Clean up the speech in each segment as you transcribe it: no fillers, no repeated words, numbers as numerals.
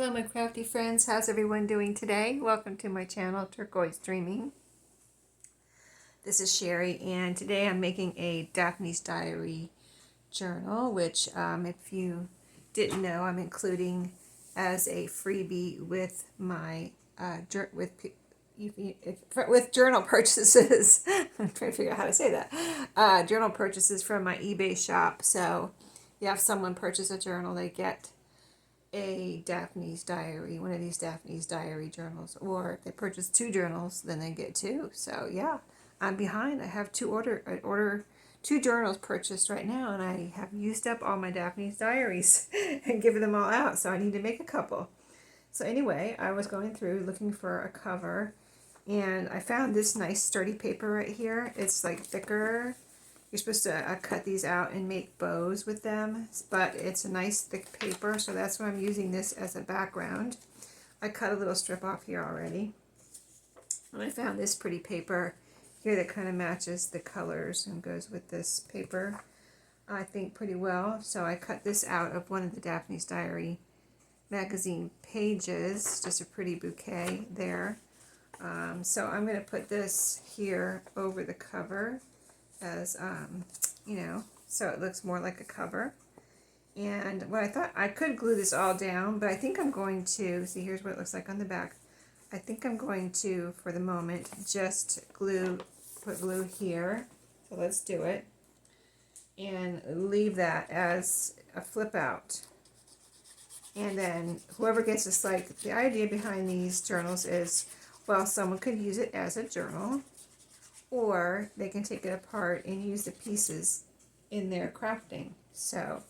Hello my crafty friends, how's everyone doing today? Welcome to my channel, Turquoise Dreaming. This is Sheree, and today I'm making a Daphne's Diary journal, which if you didn't know, I'm including as a freebie with my with journal purchases. I'm trying to figure out how to say that. Journal purchases from my eBay shop. So you have someone purchase a journal, they get a Daphne's Diary, one of these Daphne's Diary journals, or if they purchase two journals, then they get two. So yeah, I'm behind. I have two journals purchased right now, and I have used up all my Daphne's Diaries and given them all out. So I need to make a couple. So anyway, I was going through looking for a cover, and I found this nice sturdy paper right here. It's like thicker. You're supposed to cut these out and make bows with them, but it's a nice thick paper, so that's why I'm using this as a background. I cut a little strip off here already. And I found this pretty paper here that kind of matches the colors and goes with this paper, I think, pretty well. So I cut this out of one of the Daphne's Diary magazine pages, just a pretty bouquet there. So I'm going to put this here over the cover as so it looks more like a cover. And what I thought, I could glue this all down, but I think I'm going to see, here's what it looks like on the back. I think I'm going to, for the moment, just put glue here. So let's do it and leave that as a flip out. And then whoever gets this, like, the idea behind these journals is, well, someone could use it as a journal, or they can take it apart and use the pieces in their crafting. So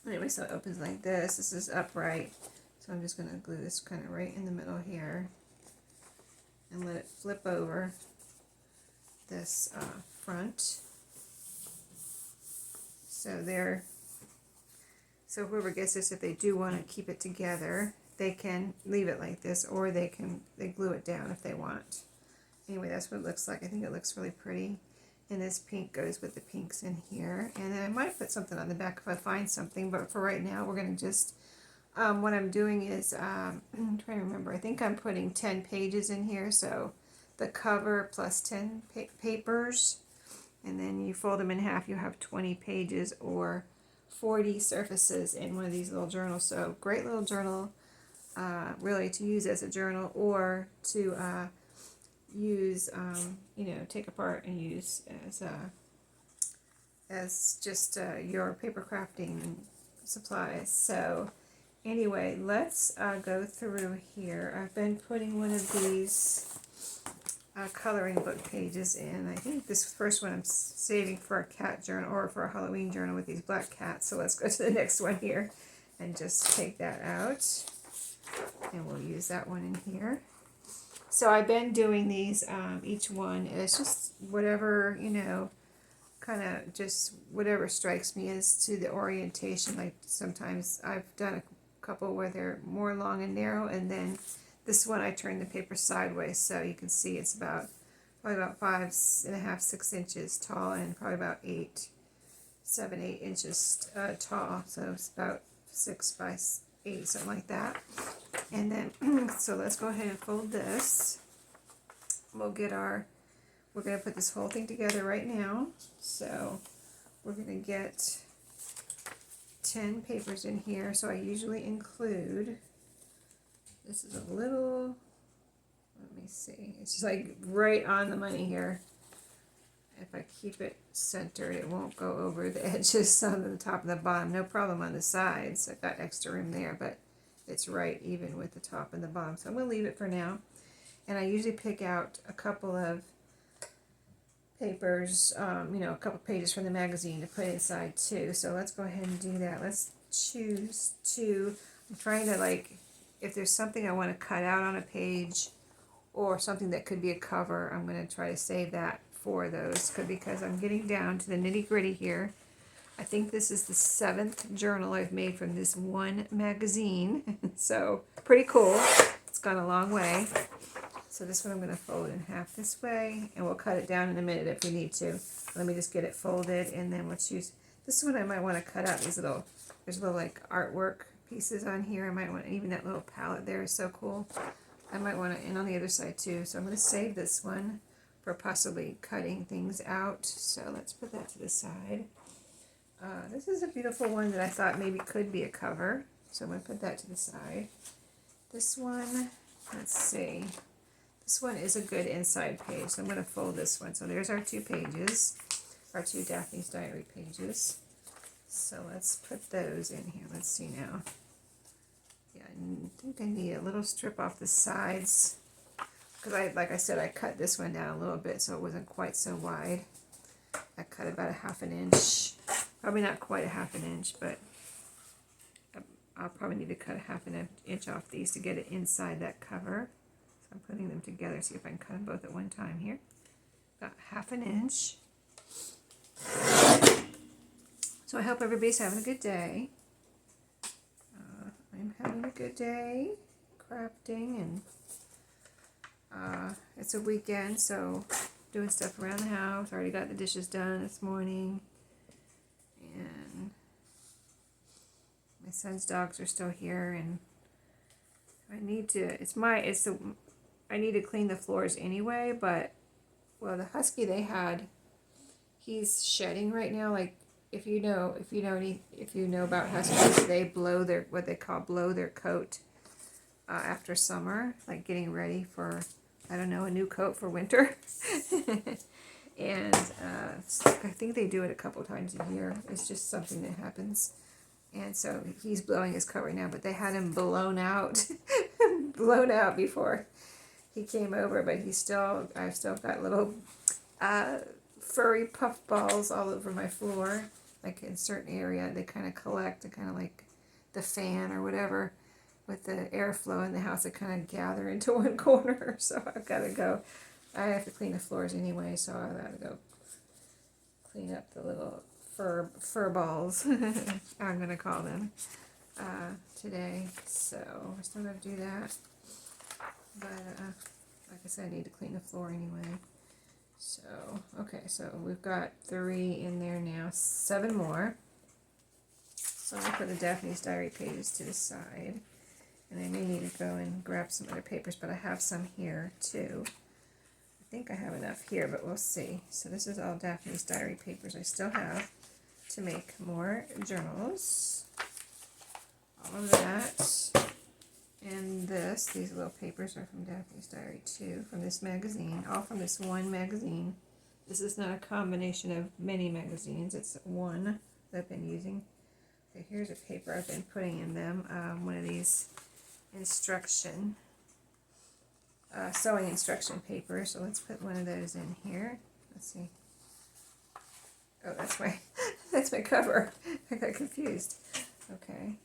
anyway, so it opens like this. This is upright. So I'm just going to glue this kind of right in the middle here and let it flip over this front. So there. So whoever gets this, if they do want to keep it together, they can leave it like this, or they glue it down if they want. Anyway, that's what it looks like. I think it looks really pretty. And this pink goes with the pinks in here. And then I might put something on the back if I find something. But for right now, we're going to just, what I'm doing is, I'm trying to remember. I think I'm putting 10 pages in here. So the cover plus 10 papers. And then you fold them in half. You have 20 pages or 40 surfaces in one of these little journals. So great little journal, really, to use as a journal, or to use, take apart and use as just your paper crafting supplies. So anyway, let's go through here. I've been putting one of these coloring book pages in. I think this first one I'm saving for a cat journal or for a Halloween journal with these black cats. So let's go to the next one here and just take that out, and we'll use that one in here. So I've been doing these, each one is just whatever, kind of just whatever strikes me as to the orientation. Like sometimes I've done a couple where they're more long and narrow, and then this one I turned the paper sideways, so you can see it's probably about 5.5, 6 inches tall, and probably about 7, 8 inches tall. So it's about 6 by 8, something like that. And then, so let's go ahead and fold this. We're going to put this whole thing together right now. So we're going to get 10 papers in here. So I usually include, this is a little, let me see, it's just like right on the money here. If I keep it centered, it won't go over the edges on the top and the bottom. No problem on the sides. I've got extra room there, but it's right even with the top and the bottom. So I'm going to leave it for now. And I usually pick out a couple of papers, a couple pages from the magazine to put inside too. So let's go ahead and do that. Let's choose two. I'm trying to, like, if there's something I want to cut out on a page or something that could be a cover, I'm going to try to save that for those, because I'm getting down to the nitty-gritty here. I think this is the 7th journal I've made from this one magazine. So pretty cool. It's gone a long way. So this one I'm going to fold in half this way, and we'll cut it down in a minute if we need to. Let me just get it folded, and then we'll choose. This one I might want to cut out these there's a little like artwork pieces on here. I might want, even that little palette there is so cool. I might want to, and on the other side too. So I'm going to save this one for possibly cutting things out. So let's put that to the side. This is a beautiful one that I thought maybe could be a cover. So I'm going to put that to the side. This one, let's see. This one is a good inside page. So I'm going to fold this one. So there's our 2 pages, our 2 Daphne's Diary pages. So let's put those in here. Let's see now. Yeah, I think I need a little strip off the sides. Because like I said, I cut this one down a little bit so it wasn't quite so wide. I cut about 1/2 inch. Probably not quite 1/2 inch, but I'll probably need to cut 1/2 inch off these to get it inside that cover. So I'm putting them together, see if I can cut them both at one time here. About 1/2 inch. So I hope everybody's having a good day. I'm having a good day crafting, and it's a weekend, so doing stuff around the house. Already got the dishes done this morning, and my son's dogs are still here, and I need to. I need to clean the floors anyway. But well, the husky they had, he's shedding right now. Like if you know about huskies, they blow what they call blow their coat after summer, like getting ready for, I don't know, a new coat for winter. And I think they do it a couple times a year. It's just something that happens. And so he's blowing his coat right now, but they had him blown out, blown out before he came over. But I've still got little furry puff balls all over my floor, like in certain area. They kind of collect, and kind of like the fan or whatever. With the airflow in the house, it kind of gather into one corner. So I've got to go. I have to clean the floors anyway, so I've got to go clean up the little fur balls. I'm gonna call them today. So we're still gonna do that. But like I said, I need to clean the floor anyway. So okay, so we've got 3 in there now. 7 more. So I'm gonna put the Daphne's Diary pages to the side. And I may need to go and grab some other papers, but I have some here too. I think I have enough here, but we'll see. So this is all Daphne's Diary papers I still have to make more journals. All of that. And these little papers are from Daphne's Diary too, from this magazine, all from this one magazine. This is not a combination of many magazines, it's one that I've been using. Okay, here's a paper I've been putting in them, one of these sewing instruction paper. So let's put one of those in here. Let's see. Oh, that's my cover. I got confused. Okay,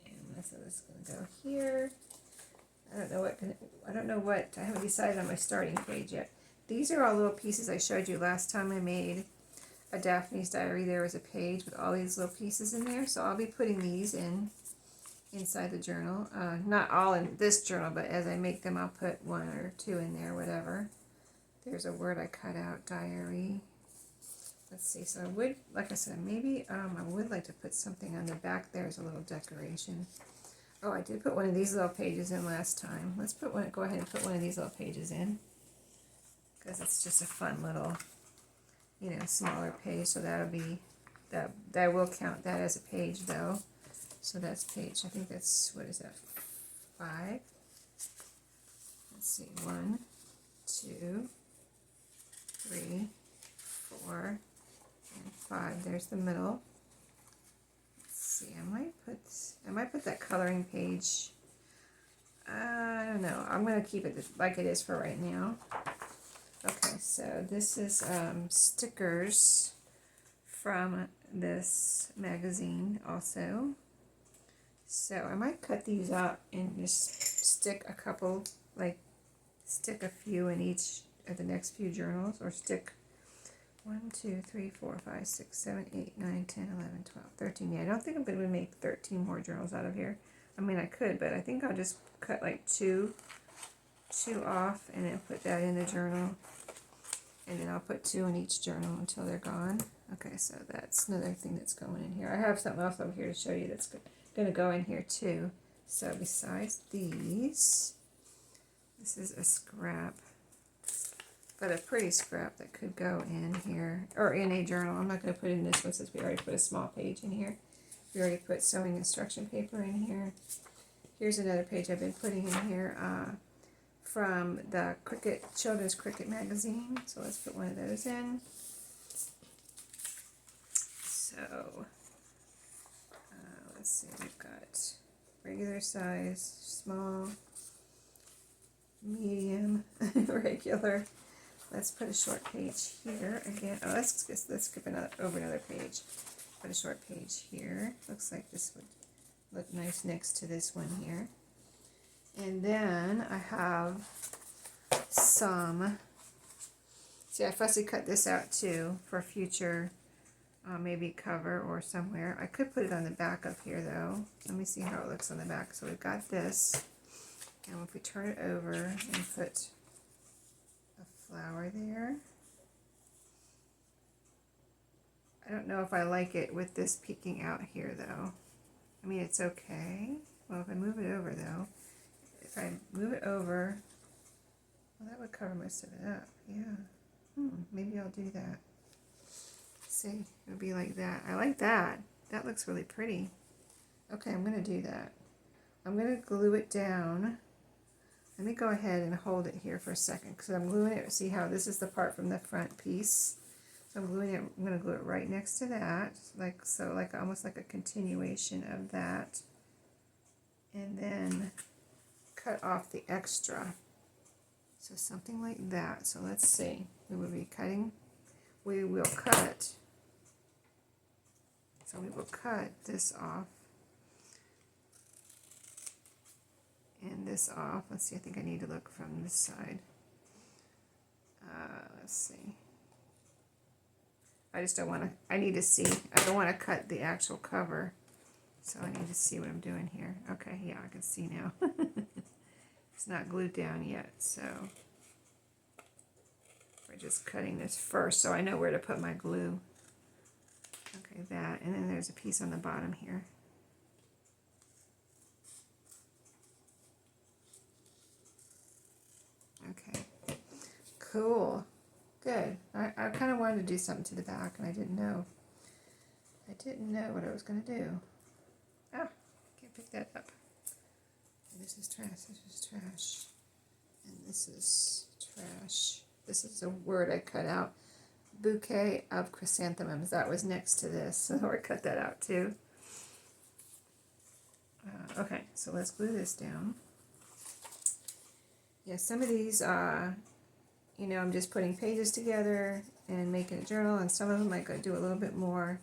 and so this is gonna go here. I don't know what. I haven't decided on my starting page yet. These are all little pieces I showed you last time I made a Daphne's Diary. There was a page with all these little pieces in there, so I'll be putting these inside the journal. Not all in this journal, but as I make them, I'll put 1 or 2 in there, whatever. There's a word I cut out, diary. Let's see, so I would, like I said, maybe I would like to put something on the back there as a little decoration. Oh, I did put one of these little pages in last time. Let's go ahead and put one of these little pages in, because it's just a fun little, smaller page. So that'll be, that will count that as a page though. So that's page, I think that's, what is that, 5? Let's see, 1, 2, 3, 4, and 5. There's the middle. Let's see, I might put that coloring page. I don't know. I'm going to keep it like it is for right now. Okay, so this is stickers from this magazine also. So I might cut these out and just stick a couple, stick a few in each of the next few journals, or stick 1, 2, 3, 4, 5, 6, 7, 8, 9, 10, 11, 12, 13. Yeah, I don't think I'm going to make 13 more journals out of here. I mean, I could, but I think I'll just cut like two off and then put that in the journal. And then I'll put 2 in each journal until they're gone. Okay, so that's another thing that's going in here. I have something else over here to show you that's going to go in here too. So besides these, this is a scrap, but a pretty scrap that could go in here, or in a journal. I'm not going to put it in this one since we already put a small page in here. We already put sewing instruction paper in here. Here's another page I've been putting in here from the Children's Cricket magazine. So let's put one of those in. So let's see, we've got regular size, small, medium, regular. Let's put a short page here again. Oh, let's skip over another page. Put a short page here. Looks like this would look nice next to this one here. And then I have some, see, I fussy cut this out too for future maybe cover or somewhere. I could put it on the back up here though. Let me see how it looks on the back. So we've got this, and if we turn it over and put a flower there. I don't know if I like it with this peeking out here though. I mean, it's okay. Well, if I move it over though, if I move it over, well, that would cover most of it up. Yeah. Maybe I'll do that. See, it would be like that. I like that. That looks really pretty. Okay, I'm going to do that. I'm going to glue it down. Let me go ahead and hold it here for a second because I'm gluing it. See how this is the part from the front piece. So I'm gluing it. I'm going to glue it right next to that, like so, like almost like a continuation of that, and then cut off the extra. So something like that. So let's see. We will be cutting. We will cut. So we will cut this off and this off. Let's see. I think I need to look from this side. Let's see. I just don't want to, I need to see, I don't want to cut the actual cover, so I need to see what I'm doing here. Okay, yeah, I can see now. It's not glued down yet, so we're just cutting this first so I know where to put my glue. Okay, that, and then there's a piece on the bottom here. Okay, cool. Good. I kind of wanted to do something to the back, and I didn't know. I didn't know what I was going to do. Ah, can't pick that up. This is trash. This is trash. And this is trash. This is a word I cut out. Bouquet of chrysanthemums. That was next to this, so I cut that out too. Okay, so let's glue this down. Yeah, some of these, you know, I'm just putting pages together and making a journal, and some of them I could do a little bit more.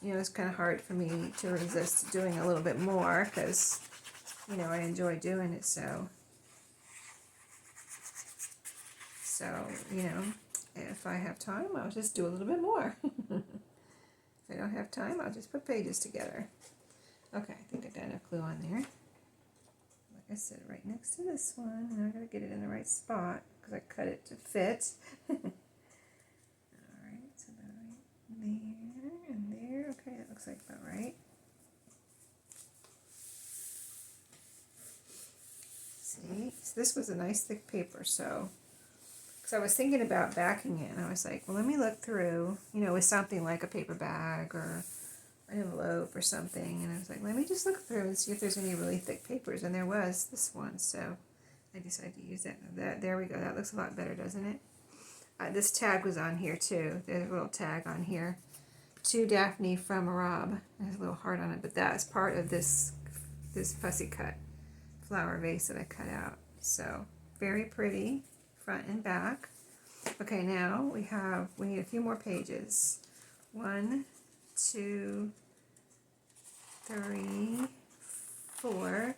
You know, it's kind of hard for me to resist doing a little bit more because, you know, I enjoy doing it. So, you know, if I have time, I'll just do a little bit more. If I don't have time, I'll just put pages together. Okay, I think I got enough glue on there. Like I said, right next to this one, and I gotta get it in the right spot because I cut it to fit. Alright, so about right there and there. Okay, that looks like about right. See, so this was a nice thick paper, so because I was thinking about backing it, and I was like, well, let me look through, you know, with something like a paper bag or an envelope or something, and I was like, let me just look through and see if there's any really thick papers, and there was this one, so I decided to use that. There we go. That looks a lot better, doesn't it? This tag was on here too. There's a little tag on here. To Daphne from Rob. There's a little heart on it, but that is part of this fussy cut flower vase that I cut out. So very pretty, front and back. Okay, now we need a few more pages. 1, 2, 3, 4,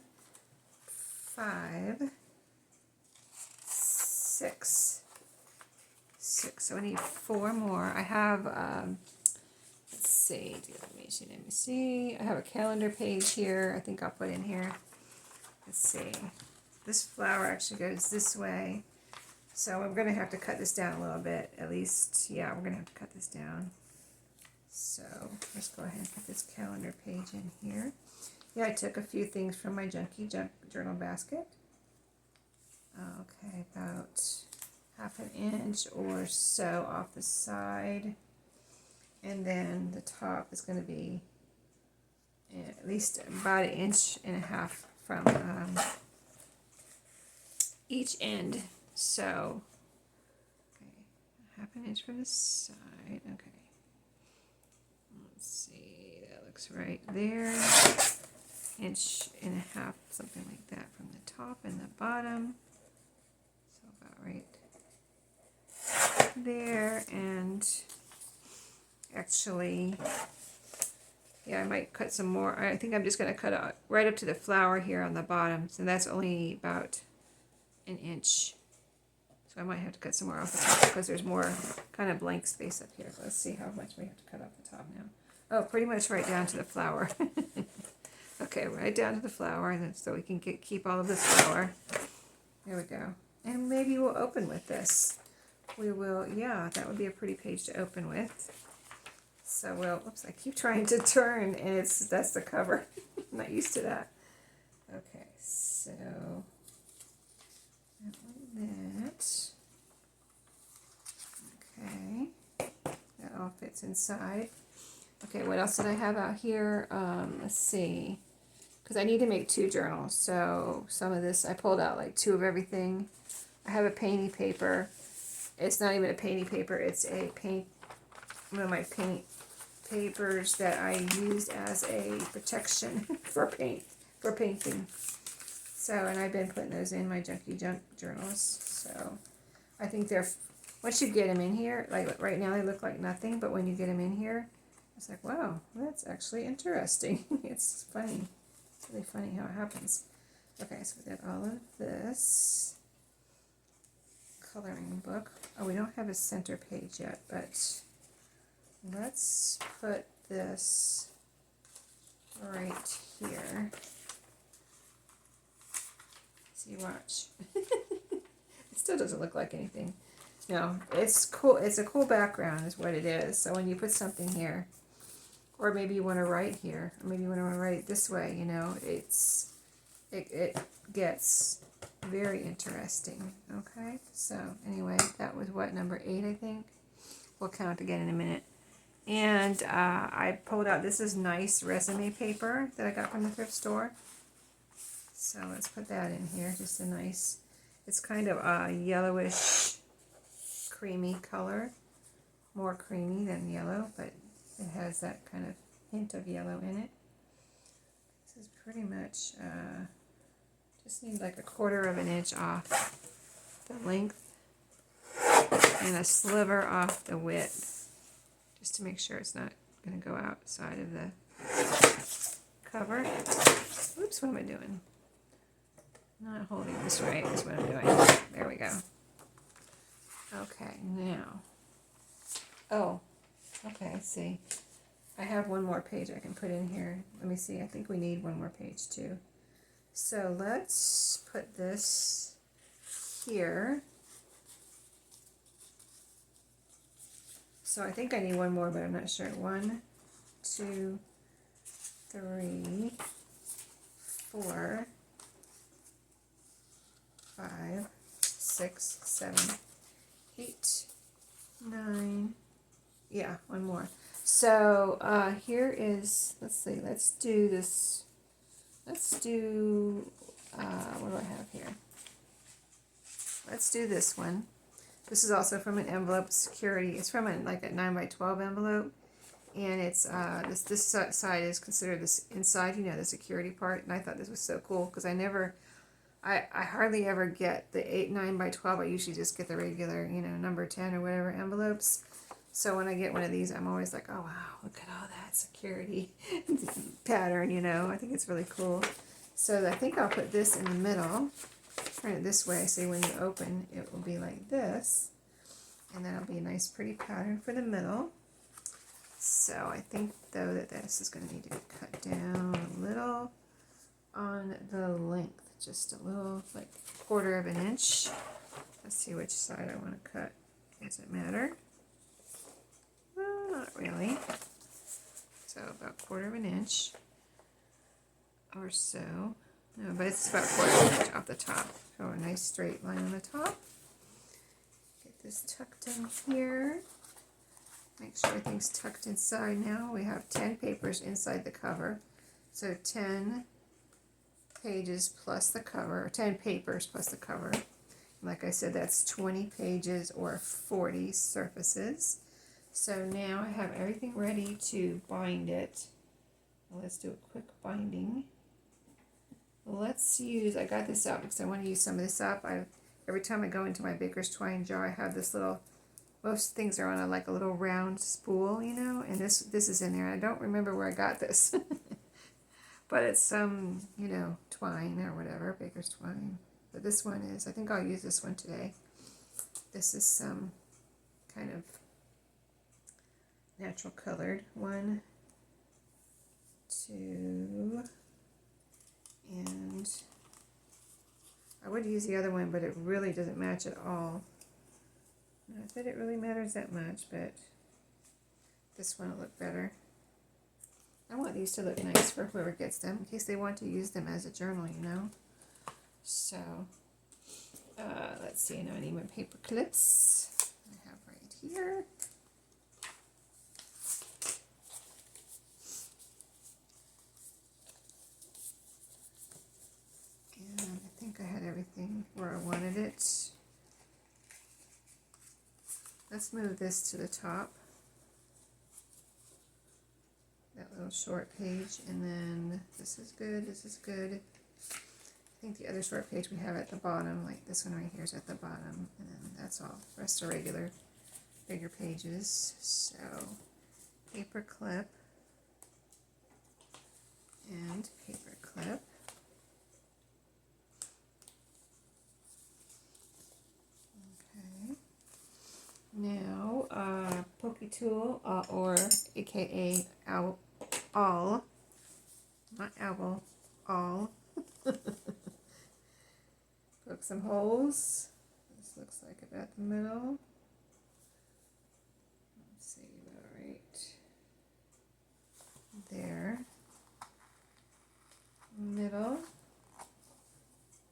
5, 6. So I need 4 more. I have, let's see, let me see. I have a calendar page here. I think I'll put in here. Let's see. This flower actually goes this way. So I'm going to have to cut this down a little bit. At least, yeah, we're going to have to cut this down. So let's go ahead and put this calendar page in here. Yeah, I took a few things from my junky junk journal basket. Okay, about 1/2 inch or so off the side. And then the top is going to be at least about 1.5 inches from each end. So, okay, 1/2 inch from the side. Okay. Let's see, that looks right there. 1.5 inches, something like that, from the top and the bottom. So about right there. And actually, yeah, I might cut some more. I think I'm just going to cut out right up to the flower here on the bottom. So that's only about 1 inch. So I might have to cut some more off the top because there's more kind of blank space up here. So let's see how much we have to cut off the top now. Oh, pretty much right down to the flower. Okay, right down to the flower, and so we can keep all of this flower. There we go. And maybe we'll open with this. We will, yeah, that would be a pretty page to open with. So we'll, oops, I keep trying to turn, and that's the cover. I'm not used to that. Okay, so that. Okay, that all fits inside. Okay, what else did I have out here? Let's see, because I need to make 2 journals. So some of this, I pulled out like 2 of everything. I have a painty paper. It's not even a painty paper. It's a one of my paint papers that I used as a protection for painting. So, and I've been putting those in my junky junk journals. So I think they're, once you get them in here, like right now they look like nothing, but when you get them in here, it's like, wow, that's actually interesting. It's funny. It's really funny how it happens. Okay, so we got all of this coloring book. Oh, we don't have a center page yet, but let's put this right here. See, watch. It still doesn't look like anything. No, it's cool. It's a cool background is what it is. So when you put something here, or maybe you want to write here, or maybe you want to write it this way, you know, it gets very interesting. Okay, so anyway, that was what, number 8, I think. We'll count again in a minute. And I pulled out, this is nice resume paper that I got from the thrift store. So let's put that in here, just a nice, it's kind of a yellowish, creamy color. More creamy than yellow, but it has that kind of hint of yellow in it. This is pretty much, just need like 1/4 inch off the length and a sliver off the width, just to make sure it's not going to go outside of the cover. Oops, what am I doing? Not holding this right is what I'm doing. There we go. Okay, now. Oh, okay, see. I have one more page I can put in here. Let me see, I think we need one more page too. So let's put this here. So I think I need one more, but I'm not sure. 1, 2, 3, 4, 5, 6, 7, 8, 9. Yeah, one more. So here is, let's see, let's do this. Let's do, what do I have here? Let's do this one. This is also from an envelope security. It's from like a 9x12 envelope. And it's, this side is considered this inside, you know, the security part. And I thought this was so cool because I hardly ever get the 9x12. I usually just get the regular, you know, number 10 or whatever envelopes. So when I get one of these, I'm always like, oh wow, look at all that security pattern, you know. I think it's really cool. So I think I'll put this in the middle, turn it this way, so when you open, it will be like this. And that'll be a nice pretty pattern for the middle. So I think though that this is going to need to be cut down a little on the length, just a little, like 1/4 inch. Let's see which side I want to cut. Does it matter? Not really. So about 1/4 inch or so. No, but it's about 1/4 off the top. So a nice straight line on the top. Get this tucked in here. Make sure everything's tucked inside now. We have 10 papers inside the cover. So 10 pages plus the cover, 10 papers plus the cover. Like I said, that's 20 pages or 40 surfaces. So now I have everything ready to bind it. Let's do a quick binding. Let's use, I got this out because I want to use some of this up. Every time I go into my baker's twine jar, I have this little, most things are on a, like a little round spool, you know, and this is in there. I don't remember where I got this. But it's some, you know, twine or whatever, baker's twine. But this one is, I think I'll use this one today. This is some kind of natural colored. 1, 2, and I would use the other one, but it really doesn't match at all. Not that it really matters that much, but this one will look better. I want these to look nice for whoever gets them, in case they want to use them as a journal, you know. So, let's see, now I need my paper clips. I have right here. And I think I had everything where I wanted it. Let's move this to the top. That little short page, and then this is good, this is good. I think the other short page we have at the bottom, like this one right here is at the bottom, and then that's all. The rest are regular, bigger pages. So, paper clip, and paper clip. Okay. Now, pokey tool, or aka awl, not owl, awl. Poke some holes. This looks like about the middle. Let's see, about right there. Middle.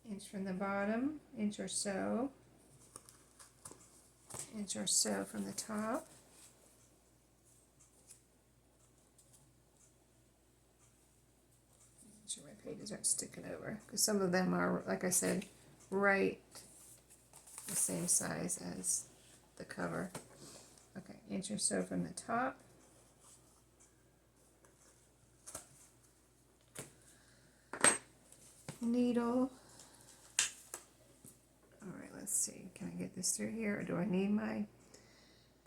Inch from the bottom, inch or so. Inch or so from the top. Make sure my pages aren't sticking over, because some of them are, like I said, right the same size as the cover. Okay, inch or so from the top. Needle. Alright, let's see. Can I get this through here, or do I need my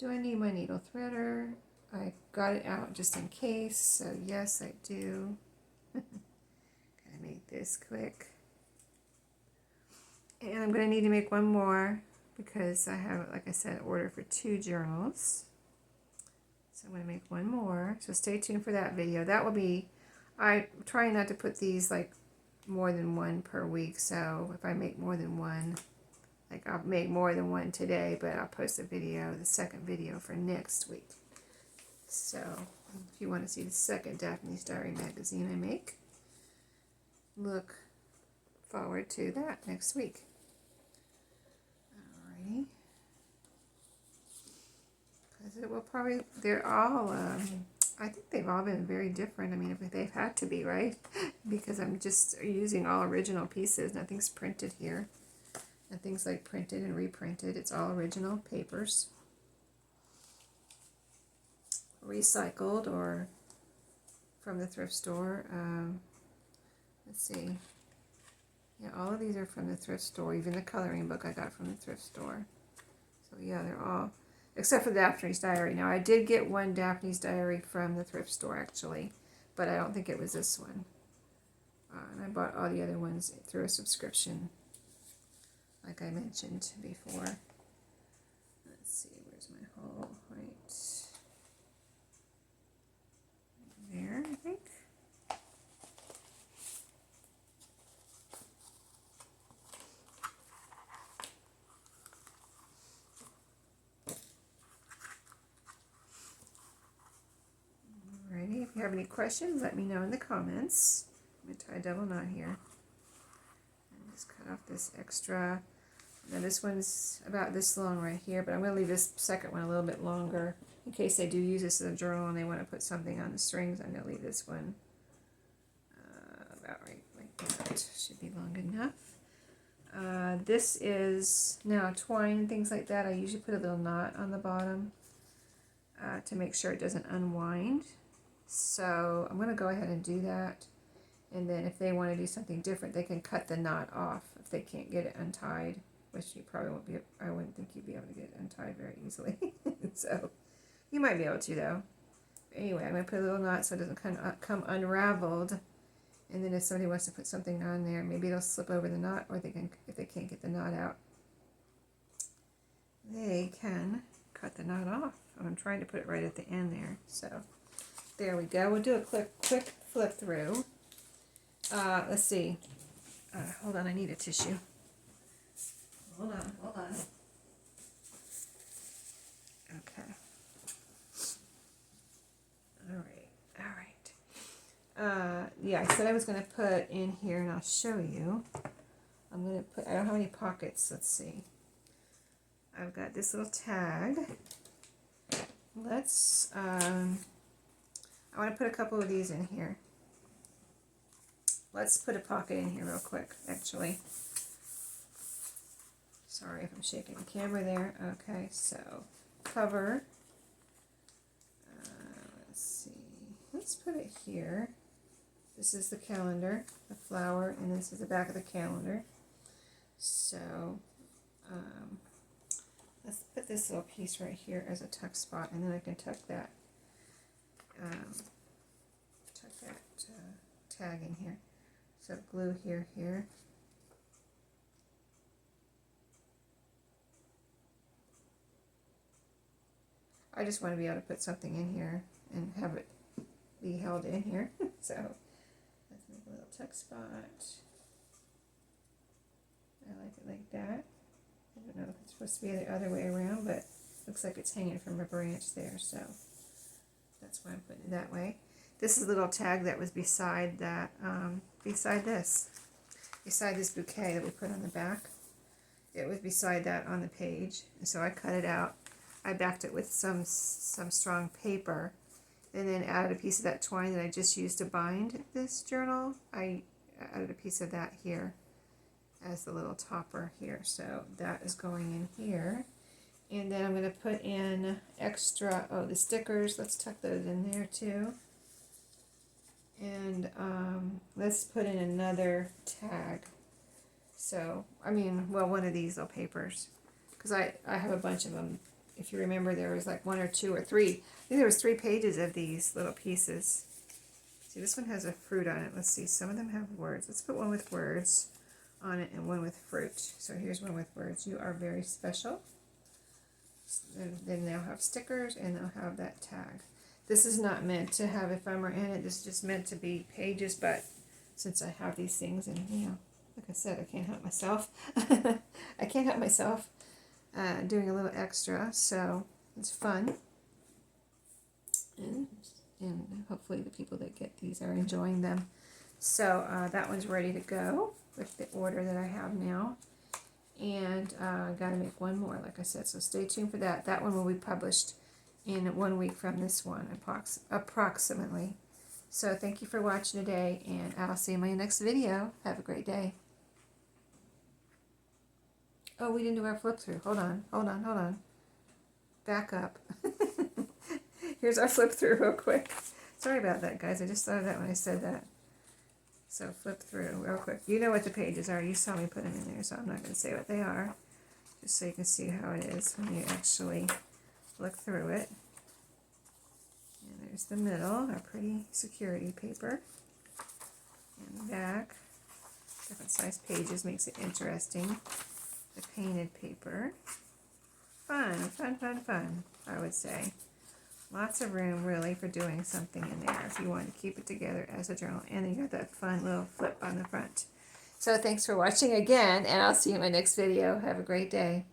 needle threader? I got it out just in case, so yes I do. Gotta make this quick. And I'm going to need to make one more because I have, like I said, an order for 2 journals. So I'm going to make one more. So stay tuned for that video. That will be, I'm trying not to put these like more than one per week. So if I make more than one, like I'll make more than one today, but I'll post a video, the second video for next week. So if you want to see the second Daphne's Diary magazine I make, look forward to that next week. Alrighty. Because it will probably, they're all, I think they've all been very different. I mean, if they've had to be, right? Because I'm just using all original pieces. Nothing's printed here. Nothing's like printed and reprinted. It's all original papers. Recycled or from the thrift store. Let's see. Yeah, all of these are from the thrift store. Even the coloring book I got from the thrift store. So yeah, they're all, except for Daphne's Diary. Now I did get one Daphne's Diary from the thrift store actually, but I don't think it was this one. And I bought all the other ones through a subscription, like I mentioned before. Let's see, where's my hole? Right there, I think. Alrighty, if you have any questions, let me know in the comments. I'm going to tie a double knot here. And just cut off this extra. Now this one's about this long right here, but I'm going to leave this second one a little bit longer in case they do use this as a journal and they want to put something on the strings. I'm going to leave this one about right like that. Should be long enough. This is now twine and things like that. I usually put a little knot on the bottom to make sure it doesn't unwind. So I'm going to go ahead and do that. And then if they want to do something different, they can cut the knot off if they can't get it untied, which you probably won't be. I wouldn't think you'd be able to get it untied very easily. So you might be able to though. Anyway, I'm going to put a little knot so it doesn't come unraveled. And then if somebody wants to put something on there, maybe it'll slip over the knot, or they can, if they can't get the knot out, they can cut the knot off. I'm trying to put it right at the end there. So there we go. We'll do a quick flip through. Let's see. Hold on, I need a tissue. Hold on. Okay. All right. Yeah, I said I was going to put in here, and I'll show you. I'm going to put, I don't have any pockets. Let's see. I've got this little tag. Let's, I want to put a couple of these in here. Let's put a pocket in here real quick, actually. Sorry if I'm shaking the camera there. Okay, so cover. Let's see. Let's put it here. This is the calendar, the flower, and this is the back of the calendar. So let's put this little piece right here as a tuck spot, and then I can tuck that tag in here. So glue here. I just want to be able to put something in here and have it be held in here. So let's make a little tuck spot. I like it like that. I don't know if it's supposed to be the other way around, but it looks like it's hanging from a branch there, so that's why I'm putting it that way. This is a little tag that was beside that, beside this bouquet that we put on the back. It was beside that on the page, and so I cut it out. I backed it with some strong paper, and then added a piece of that twine that I just used to bind this journal. I added a piece of that here as the little topper here. So that is going in here. And then I'm going to put in extra, the stickers. Let's tuck those in there too. And let's put in another tag. So, one of these little papers. Because I have a bunch of them. If you remember, there was like 1 or 2 or 3. I think there was 3 pages of these little pieces. See, this one has a fruit on it. Let's see, some of them have words. Let's put one with words on it and one with fruit. So here's one with words. You are very special. Then they'll have stickers and they'll have that tag. This is not meant to have ephemera in it. This is just meant to be pages, but since I have these things, and like I said, I can't help myself. I can't help myself doing a little extra, so it's fun. And hopefully the people that get these are enjoying them. So that one's ready to go with the order that I have now. And I got to make one more, like I said, so stay tuned for that. That one will be published in 1 week from this one, approximately. So thank you for watching today, and I'll see you in my next video. Have a great day. Oh, we didn't do our flip through. Hold on. Back up. Here's our flip through real quick. Sorry about that, guys. I just thought of that when I said that. So flip through real quick. You know what the pages are. You saw me put them in there, so I'm not going to say what they are. Just so you can see how it is when you actually look through it. And there's the middle, our pretty security paper. And the back. Different size pages makes it interesting. The painted paper. Fun, I would say. Lots of room, really, for doing something in there if you want to keep it together as a journal. And then you got that fun little flip on the front. So thanks for watching again, and I'll see you in my next video. Have a great day.